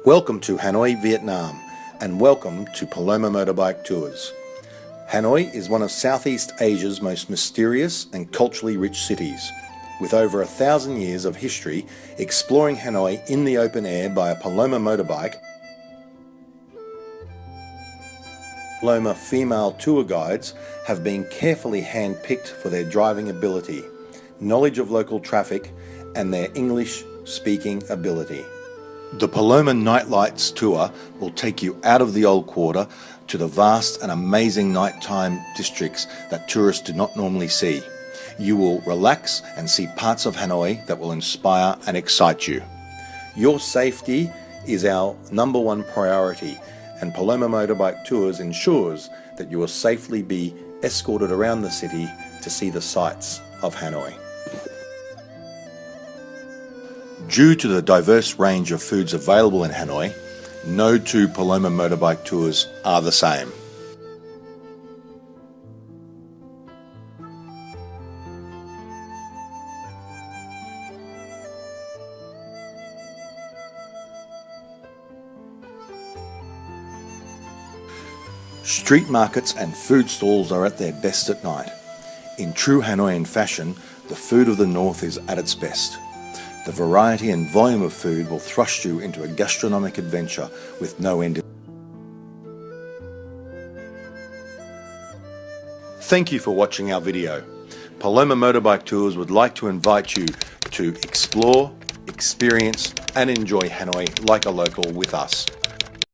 Welcome to Hanoi, Vietnam, and welcome to Paloma Motorbike Tours. Hanoi is one of Southeast Asia's most mysterious and culturally rich cities. With over 1,000 years of history, exploring Hanoi in the open air by a Paloma motorbike, Paloma female tour guides have been carefully hand-picked for their driving ability, knowledge of local traffic, and their English-speaking ability. The Paloma Nightlights Tour will take you out of the old quarter to the vast and amazing nighttime districts that tourists do not normally see. You will relax and see parts of Hanoi that will inspire and excite you. Your safety is our #1 priority, and Paloma Motorbike Tours ensures that you will safely be escorted around the city to see the sights of Hanoi. Due to the diverse range of foods available in Hanoi, no two Paloma Motorbike Tours are the same. Street markets and food stalls are at their best at night. In true Hanoian fashion, the food of the north is at its best. The variety and volume of food will thrust you into a gastronomic adventure with no end. Thank you for watching our video. Paloma Motorbike Tours would like to invite you to explore, experience, and enjoy Hanoi like a local with us.